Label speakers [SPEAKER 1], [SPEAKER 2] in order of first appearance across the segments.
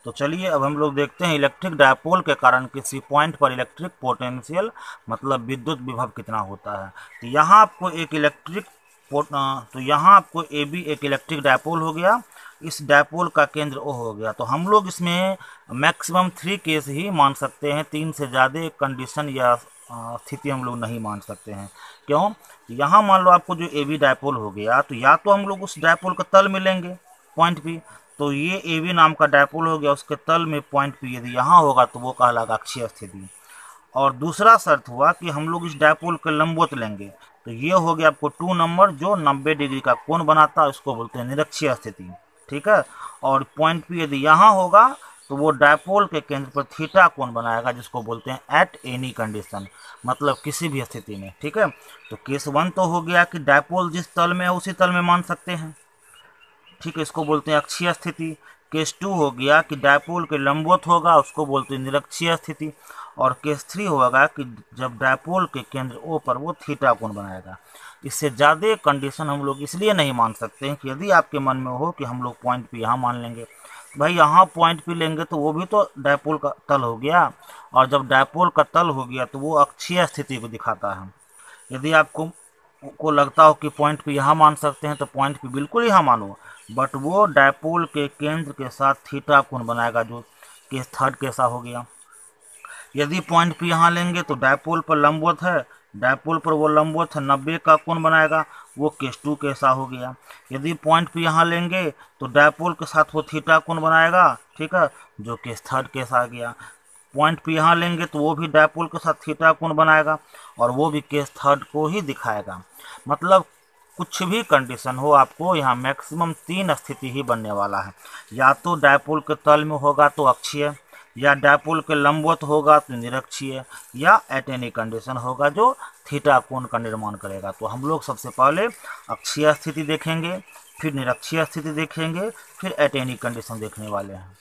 [SPEAKER 1] तो चलिए अब हम लोग देखते हैं इलेक्ट्रिक डायपोल के कारण किसी पॉइंट पर इलेक्ट्रिक पोटेंशियल मतलब विद्युत विभव कितना होता है। तो यहाँ आपको एक तो यहाँ आपको ए बी एक इलेक्ट्रिक डायपोल हो गया, इस डायपोल का केंद्र ओ हो गया। तो हम लोग इसमें मैक्सिमम 3 केस ही मान सकते हैं, 3 से ज़्यादा कंडीशन या स्थिति हम लोग नहीं मान सकते हैं। क्यों? यहाँ मान लो आपको जो ए बी डायपोल हो गया, तो या तो हम लोग उस डायपोल का तल में लेंगे पॉइंट पी, तो ये ए बी नाम का डायपोल हो गया, उसके तल में पॉइंट पी यदि यहाँ होगा तो वो कहलाएगा अक्षीय स्थिति। और दूसरा शर्त हुआ कि हम लोग इस डायपोल के लंबवत लेंगे, तो ये हो गया आपको 2 नंबर जो 90 डिग्री का कोण बनाता है, उसको बोलते हैं निरक्षीय स्थिति। ठीक है। और पॉइंट पी यदि यहाँ होगा तो वो डायपोल के केंद्र पर थीटा कोण बनाएगा, जिसको बोलते हैं एट एनी कंडीशन, मतलब किसी भी स्थिति में। ठीक है। तो केस 1 तो हो गया कि डायपोल जिस तल में है उसी तल में मान सकते हैं। ठीक है, इसको बोलते हैं अक्षीय स्थिति। केस 2 हो गया कि डायपोल के लंबवत होगा, उसको बोलते हैं निरक्षीय स्थिति। और केस 3 होगा कि जब डायपोल के केंद्र ओ पर वो थीटा कोण बनाएगा। इससे ज़्यादा कंडीशन हम लोग इसलिए नहीं मान सकते हैं कि यदि आपके मन में हो कि हम लोग पॉइंट पे यहाँ मान लेंगे, भाई यहाँ पॉइंट पे लेंगे तो वो भी तो डायपोल का तल हो गया, और जब डायपोल का तल हो गया तो वो अक्षीय स्थिति को दिखाता है। यदि आपको लगता हो कि पॉइंट पे यहाँ मान सकते हैं तो पॉइंट पे बिल्कुल यहाँ मानो, बट वो डायपोल के केंद्र के साथ थीटा कोण बनाएगा, जो केस 3 कैसा हो गया। यदि पॉइंट पे यहाँ लेंगे तो डायपोल पर लंबवत है, डायपोल पर वो लंबवत है 90 का कोण बनाएगा, वो केस 2 कैसा हो गया। यदि पॉइंट पे यहाँ लेंगे तो डायपोल के साथ वो थीटा कोण बनाएगा, ठीक है, जो केस 3 कैसा आ गया। पॉइंट पे यहाँ लेंगे तो वो भी डायपोल के साथ थीटा कोण बनाएगा, और वो भी केस 3 को ही दिखाएगा। मतलब कुछ भी कंडीशन हो, आपको यहाँ मैक्सिमम 3 स्थिति ही बनने वाला है। या तो डायपोल के तल में होगा तो अक्षीय, या डायपोल के लंबवत होगा तो निरक्षीय, या एट एनी कंडीशन होगा जो थीटा कोण का निर्माण करेगा। तो हम लोग सबसे पहले अक्षीय स्थिति देखेंगे, फिर निरक्षीय स्थिति देखेंगे, फिर एट एनी कंडीशन देखने वाले हैं।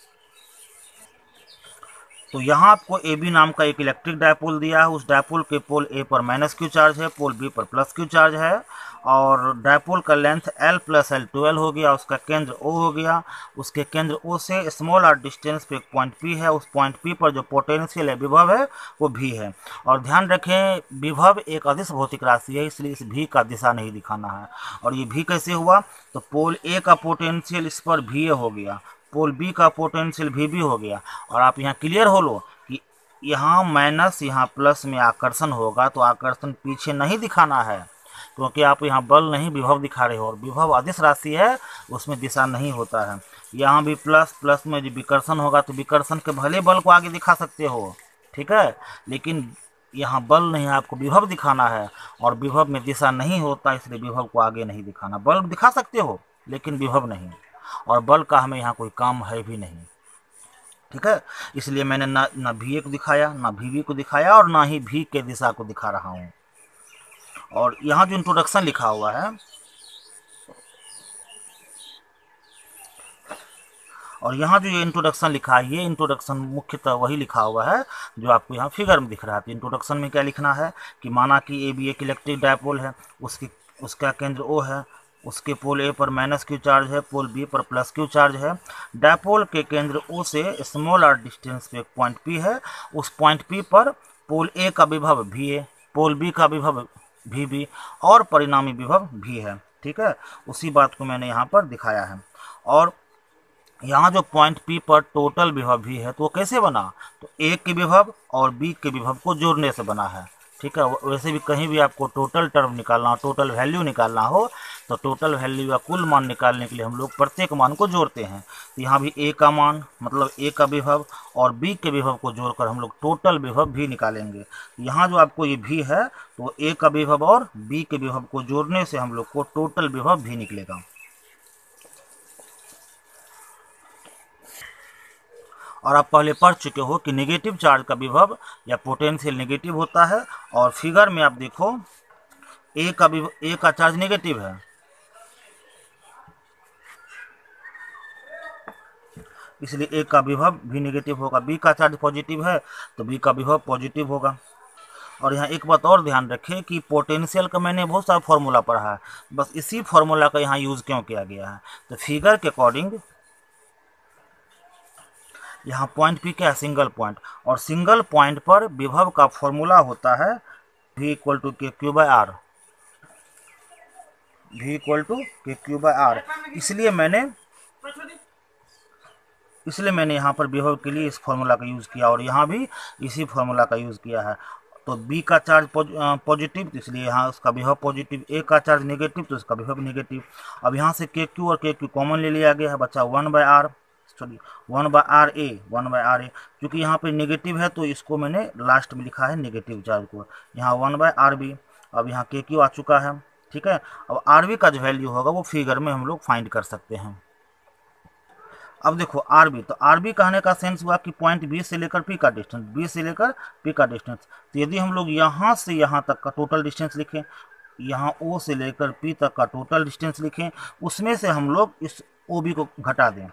[SPEAKER 1] तो यहाँ आपको ए बी नाम का एक इलेक्ट्रिक डायपोल दिया है, उस डायपोल के पोल ए पर माइनस क्यू चार्ज है, पोल बी पर प्लस क्यू चार्ज है, और डायपोल का लेंथ L प्लस L 12 हो गया, उसका केंद्र O हो गया, उसके केंद्र O से स्मॉल r डिस्टेंस पे एक पॉइंट P है, उस पॉइंट P पर जो पोटेंशियल है, विभव है, वो V है। और ध्यान रखें विभव एक अदिश भौतिक राशि है, इसलिए इस V का दिशा नहीं दिखाना है। और ये V कैसे हुआ, तो पोल A का पोटेंशियल इस पर VA हो गया, पोल बी का पोटेंशियल VB हो गया। और आप यहाँ क्लियर हो लो कि यहाँ माइनस यहाँ प्लस में आकर्षण होगा, तो आकर्षण पीछे नहीं दिखाना है, क्योंकि आप यहाँ बल नहीं विभव दिखा रहे हो, और विभव अदिश राशि है, उसमें दिशा नहीं होता है। यहाँ भी प्लस प्लस में जो विकर्षण होगा तो विकर्षण के भले बल को आगे दिखा सकते हो, ठीक है, लेकिन यहाँ बल नहीं, आपको विभव दिखाना है, और विभव में दिशा नहीं होता, इसलिए विभव को आगे नहीं दिखाना। बल दिखा सकते हो लेकिन विभव नहीं, और बल का हमें यहाँ कोई काम है भी नहीं। ठीक है, इसलिए मैंने ना VA को दिखाया, ना VB को दिखाया, और ना ही V के दिशा को दिखा रहा हूँ। और यहाँ जो इंट्रोडक्शन लिखा हुआ है, और यहाँ जो ये इंट्रोडक्शन लिखा है, ये इंट्रोडक्शन मुख्यतः वही लिखा हुआ है जो आपको यहाँ फिगर में दिख रहा है। तो इंट्रोडक्शन में क्या लिखना है कि माना कि ए बी एक इलेक्ट्रिक डायपोल है, उसका केंद्र O है, उसके पोल A पर माइनस क्यू चार्ज है, पोल B पर प्लस क्यू चार्ज है। डायपोल के केंद्र O से स्मॉल r डिस्टेंस पे एक पॉइंट P है, उस पॉइंट P पर पोल A का विभव VA, पोल B का विभव VB, और परिणामी विभव V है। ठीक है, उसी बात को मैंने यहाँ पर दिखाया है। और यहाँ जो पॉइंट P पर टोटल विभव भी है, तो वो कैसे बना, तो A के विभव और B के विभव को जोड़ने से बना है। ठीक है, वैसे भी कहीं भी आपको टोटल टर्म निकालना हो, टोटल वैल्यू निकालना हो, तो टोटल वैल्यू या कुल मान निकालने के लिए हम लोग प्रत्येक मान को जोड़ते हैं। तो यहाँ भी A का मान मतलब A का विभव और B के विभव को जोड़कर हम लोग टोटल विभव भी निकालेंगे। यहाँ जो आपको ये भी है, तो A का विभव और B के विभव को जोड़ने से हम लोग को टोटल विभव भी निकलेगा। और आप पहले पढ़ चुके हो कि नेगेटिव चार्ज का विभव या पोटेंशियल नेगेटिव होता है, और फिगर में आप देखो ए का चार्ज नेगेटिव है, इसलिए ए का विभव भी नेगेटिव होगा। बी का चार्ज पॉजिटिव है तो बी का विभव पॉजिटिव होगा। और यहाँ एक बात और ध्यान रखें कि पोटेंशियल का मैंने बहुत सारा फॉर्मूला पढ़ा है, बस इसी फॉर्मूला का यहाँ यूज़ क्यों किया गया है, तो फिगर के अकॉर्डिंग यहाँ पॉइंट पी क्या है, सिंगल पॉइंट, और सिंगल पॉइंट पर विभव का फॉर्मूला होता है V equal to K Q by R, V equal to K Q by R. इसलिए मैंने यहाँ पर विभव के लिए इस फॉर्मूला का यूज़ किया, और यहाँ भी इसी फॉर्मूला का यूज़ किया है। तो B का चार्ज पॉजिटिव, तो इसलिए यहाँ उसका विभव पॉजिटिव, A का चार्ज नेगेटिव, तो इसका विभव नेगेटिव। अब यहाँ से के क्यू और के क्यू कॉमन ले लिया गया है, बचा 1/r, सॉरी 1/RA, 1/RA। क्योंकि यहाँ पे नेगेटिव है तो इसको मैंने लास्ट में लिखा है नेगेटिव चार्ज को, यहाँ 1/RB। अब यहाँ के क्यू आ चुका है, ठीक है। अब RB का जो वैल्यू होगा वो फिगर में हम लोग फाइंड कर सकते हैं। अब देखो आरबी, तो आरबी कहने का सेंस हुआ कि पॉइंट बी से लेकर पी का डिस्टेंस, बी से लेकर पी का डिस्टेंस। तो यदि हम लोग यहाँ से यहाँ तक का टोटल डिस्टेंस लिखें, यहाँ ओ से लेकर पी तक का टोटल डिस्टेंस लिखें, उसमें से हम लोग इस ओ बी को घटा दें,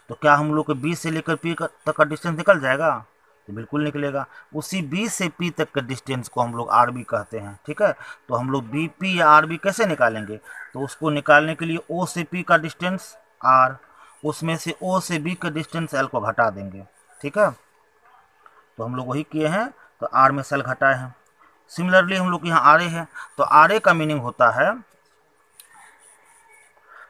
[SPEAKER 1] तो क्या हम लोग को बी से लेकर पी तक का डिस्टेंस निकल जाएगा? तो बिल्कुल निकलेगा। उसी बी से पी तक के डिस्टेंस को हम लोग आर बी कहते हैं, ठीक है। तो हम लोग बी पी या आर बी कैसे निकालेंगे? तो उसको निकालने के लिए ओ से पी का डिस्टेंस आर, उसमें से ओ से बी का डिस्टेंस एल को घटा देंगे, ठीक है। तो हम लोग वही किए हैं, तो आर में से एल घटाए हैं। सिमिलरली हम लोग यहाँ आर ए है, तो आर ए का मीनिंग होता है,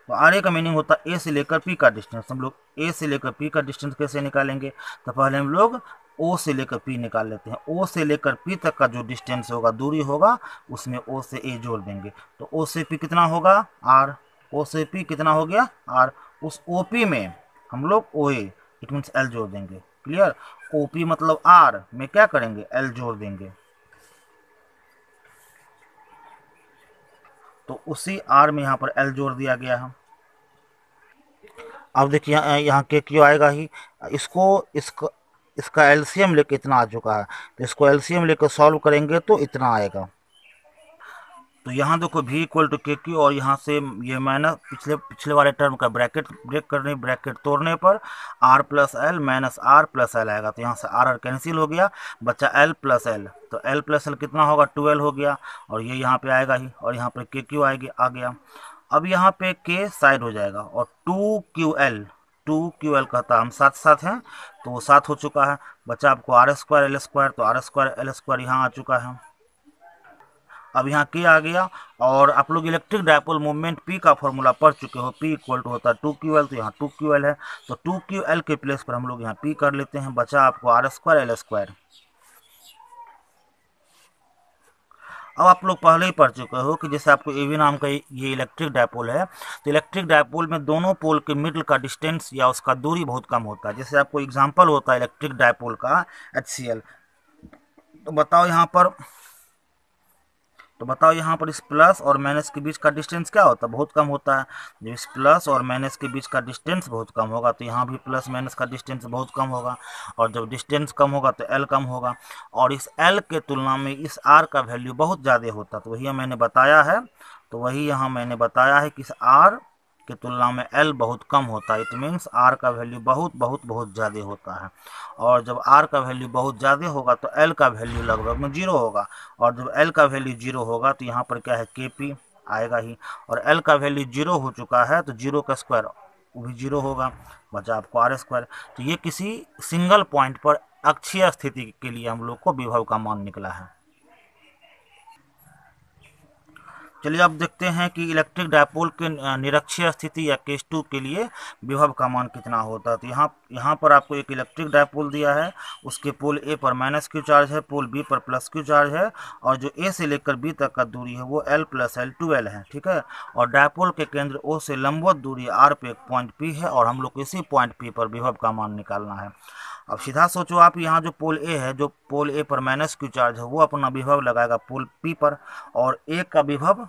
[SPEAKER 1] तो आर ए का मीनिंग होता है ए से लेकर पी का डिस्टेंस। हम लोग ए से लेकर पी का डिस्टेंस कैसे निकालेंगे? तो पहले हम लोग ओ से लेकर पी निकाल लेते हैं। ओ से लेकर पी तक का जो डिस्टेंस होगा, दूरी होगा, उसमें ओ से ए जोड़ देंगे, तो ओ से पी कितना होगा? आर। ओ से पी कितना हो गया? आर। उस ओ पी में हम लोग ओ ए, इट मीन्स एल जोड़ देंगे। क्लियर? ओ पी मतलब आर में क्या करेंगे? एल जोड़ देंगे। तो उसी आर में यहाँ पर एल जोड़ दिया गया है। अब देखिए यहाँ के क्यू आएगा ही, इसका एलसीएम लेके इतना आ चुका है, तो इसको एलसीएम लेकर सॉल्व करेंगे तो इतना आएगा। तो यहाँ देखो v equal to K Q, और यहाँ से ये माइनस पिछले वाले टर्म का ब्रैकेट ब्रेक करने, ब्रैकेट तोड़ने पर r plus L minus R plus L आएगा। तो यहाँ से आर कैंसिल हो गया, बचा एल प्लस एल। तो एल प्लस एल कितना होगा? 12 हो गया, और ये यहाँ पे आएगा ही, और यहाँ पे के क्यू आएगी, आ गया। अब यहाँ पे के साइड हो जाएगा, और 2QL कहता हम साथ साथ हैं, तो वो साथ हो चुका है। बचा आपको आर स्क्वायर एल स्क्वायर, तो आर स्क्वायर एल स्क्वायर यहाँ आ चुका है। अब यहाँ के आ गया, और आप लोग इलेक्ट्रिक डायपोल मूवमेंट पी का फॉर्मूला पढ़ चुके हो, पी इक्वल टू होता है 2QL, तो यहाँ 2QL है, तो 2QL के प्लेस पर हम लोग यहाँ पी कर लेते हैं। बचा आपको आर स्क्वायर एल स्क्वायर। अब आप लोग पहले ही पढ़ चुके हो कि जैसे आपको एवी नाम का ये इलेक्ट्रिक डायपोल है, तो इलेक्ट्रिक डायपोल में दोनों पोल के मिडल का डिस्टेंस या उसका दूरी बहुत कम होता है। जैसे आपको एग्जांपल होता है इलेक्ट्रिक डायपोल का HCl, तो बताओ यहाँ पर इस प्लस और माइनस के बीच का डिस्टेंस क्या होता है? बहुत कम होता है। जब इस प्लस और माइनस के बीच का डिस्टेंस बहुत कम होगा, तो यहाँ भी प्लस माइनस का डिस्टेंस बहुत कम होगा, और जब डिस्टेंस कम होगा तो एल कम होगा, और इस एल के तुलना में इस आर का वैल्यू बहुत ज़्यादा होता है। तो वही मैंने बताया है, कि इस आर की तुलना में एल बहुत कम होता है। इट मीन्स आर का वैल्यू बहुत बहुत बहुत ज़्यादा होता है, और जब आर का वैल्यू बहुत ज़्यादा होगा तो एल का वैल्यू लगभग में 0 होगा, और जब एल का वैल्यू 0 होगा तो यहाँ पर क्या है? के पी आएगा ही, और एल का वैल्यू 0 हो चुका है, तो 0 का स्क्वायर वो भी 0 होगा, बचा आपको आर स्क्वायर। तो ये किसी सिंगल पॉइंट पर अक्षीय स्थिति के लिए हम लोग को विभव का मान निकला है। चलिए अब देखते हैं कि इलेक्ट्रिक डायपोल के निरक्षीय स्थिति या केस 2 के लिए विभव का मान कितना होता है। तो यहाँ पर आपको एक इलेक्ट्रिक डायपोल दिया है, उसके पोल ए पर माइनस क्यू चार्ज है, पोल बी पर प्लस क्यू चार्ज है, और जो ए से लेकर बी तक का दूरी है वो एल प्लस एल 2L है, ठीक है। और डायपोल के केंद्र ओ से लंबवत दूरी आर पे एक पॉइंट पी है, और हम लोग को इसी पॉइंट पी पर विभव का मान निकालना है। अब सीधा सोचो आप, यहाँ जो पोल ए है, जो पोल ए पर माइनस क्यू चार्ज है, वो अपना विभव लगाएगा पोल पी पर, और ए का विभव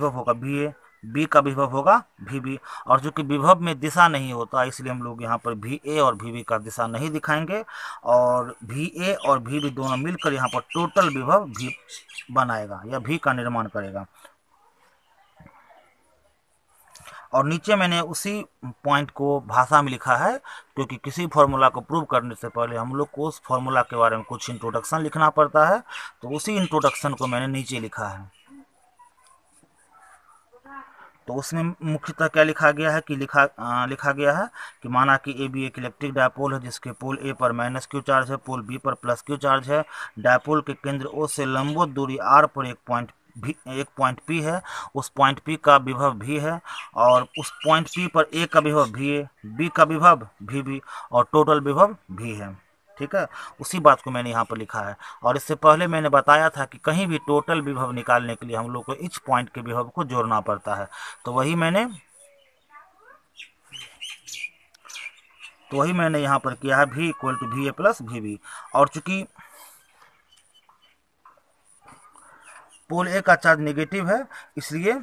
[SPEAKER 1] होगा VA, बी का विभव होगा VB, और जो कि विभव में दिशा नहीं होता, इसलिए हम लोग यहाँ पर VA और VB का दिशा नहीं दिखाएंगे, और VA और VB दोनों मिलकर यहाँ पर टोटल विभव V बनाएगा या V का निर्माण करेगा। और नीचे मैंने उसी पॉइंट को भाषा में लिखा है, क्योंकि किसी फॉर्मूला को प्रूव करने से पहले हम लोग को उस फॉर्मूला के बारे में कुछ इंट्रोडक्शन लिखना पड़ता है, तो उसी इंट्रोडक्शन को मैंने नीचे लिखा है। तो उसमें मुख्यतः क्या लिखा गया है कि लिखा गया है कि माना कि ए बी एक इलेक्ट्रिक डायपोल है जिसके पोल ए पर माइनस क्यू चार्ज है, पोल बी पर प्लस क्यू चार्ज है। डायपोल के केंद्र ओ से लंबवत दूरी आर पर एक पॉइंट पी है, उस पॉइंट पी का विभव भी है, और उस पॉइंट पी पर ए का विभव भी है, बी का विभव भी और टोटल विभव भी है। ठीक है, उसी बात को मैंने यहाँ पर लिखा है। और इससे पहले मैंने बताया था कि कहीं भी टोटल विभव निकालने के लिए हम लोग को इच पॉइंट के विभव को जोड़ना पड़ता है। तो वही मैंने यहाँ पर किया है, v equal to V A plus V B. और चूंकि पोल ए का चार्ज नेगेटिव है, इसलिए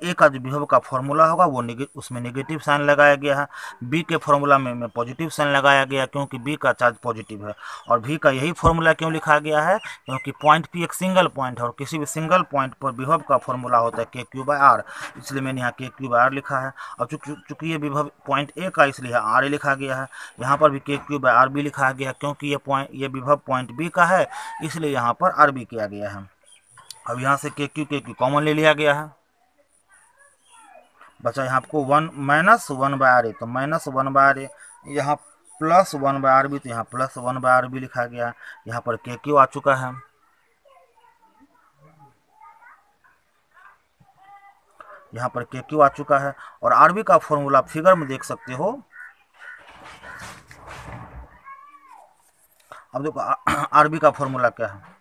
[SPEAKER 1] ए का जो विभव का फॉर्मूला होगा वो उसमें नेगेटिव साइन लगाया गया है। बी के फॉर्मूला में पॉजिटिव साइन लगाया गया क्योंकि बी का चार्ज पॉजिटिव है। और भी का यही फॉर्मूला क्यों लिखा गया है, क्योंकि पॉइंट पी एक सिंगल पॉइंट है और किसी भी सिंगल पॉइंट पर विभव का फॉर्मूला होता है के क्यू बाय आर, इसलिए मैंने यहाँ के क्यू बाय आर लिखा है। अब चूंकि ये विभव पॉइंट ए का इसलिए आर ए लिखा गया है। यहाँ पर भी के क्यू बाय आर बी लिखा गया क्योंकि ये विभव पॉइंट बी का है, इसलिए यहाँ पर आर बी किया गया है। अब यहाँ से के क्यू कॉमन ले लिया गया है, बचा यहाँ आपको minus one by R A, तो minus one by R A, यहाँ plus one by R B, तो यहाँ plus one by R B लिखा गया। यहाँ पर के क्यू आ चुका है, यहाँ पर के क्यू आ चुका है। और आर बी का फॉर्मूला फिगर में देख सकते हो। अब देखो आर बी का फॉर्मूला क्या है।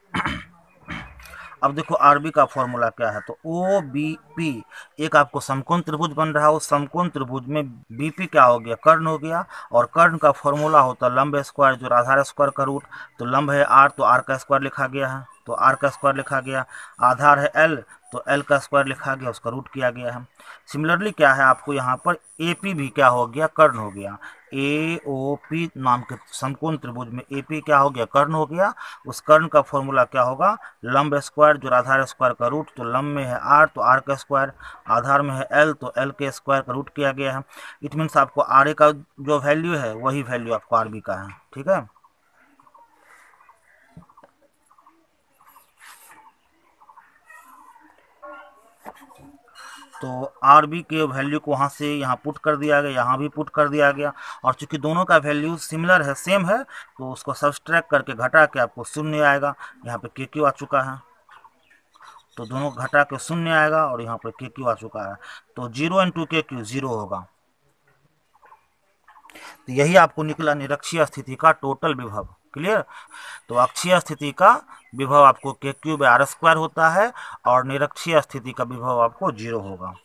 [SPEAKER 1] अब देखो आरबी का फॉर्मूला क्या है, तो ओ बी पी एक आपको समकोण त्रिभुज बन रहा है। उस समकोण त्रिभुज में बीपी क्या हो गया, कर्ण हो गया। और कर्ण का फॉर्मूला होता है लंब स्क्वायर जो आधार स्क्वायर का रूट, तो लंब है आर तो आर का स्क्वायर लिखा गया है, तो आर का स्क्वायर लिखा गया। आधार है एल तो एल का स्क्वायर लिखा गया, उसका रूट किया गया है। सिमिलरली क्या है आपको यहाँ पर ए पी भी क्या हो गया, कर्ण हो गया। ए ओ पी नाम के समकोण त्रिभुज में ए पी क्या हो गया, कर्ण हो गया। उस कर्ण का फॉर्मूला क्या होगा, लंब स्क्वायर जो आधार स्क्वायर का रूट, तो लंब में है आर तो आर का स्क्वायर, आधार में है एल तो एल के स्क्वायर का रूट किया गया है। इट मीन्स आपको आर ए का जो वैल्यू है वही वैल्यू आपको आर बी का है। ठीक है, तो आर बी के वैल्यू को वहाँ से यहाँ पुट कर दिया गया, यहाँ भी पुट कर दिया गया। और चूंकि दोनों का वैल्यू सिमिलर है, सेम है, तो उसको सब्सट्रैक्ट करके घटा के आपको शून्य आएगा। यहाँ पे के क्यू आ चुका है, तो दोनों घटा के शून्य आएगा और यहाँ पर के क्यू आ चुका है, तो 0 इंटू के क्यू 0 होगा। तो यही आपको निकला निरक्षीय स्थिति का टोटल विभव। क्लियर, तो अक्षीय स्थिति का विभव आपको के क्यू बाय आर स्क्वायर होता है और निरक्षीय स्थिति का विभव आपको 0 होगा।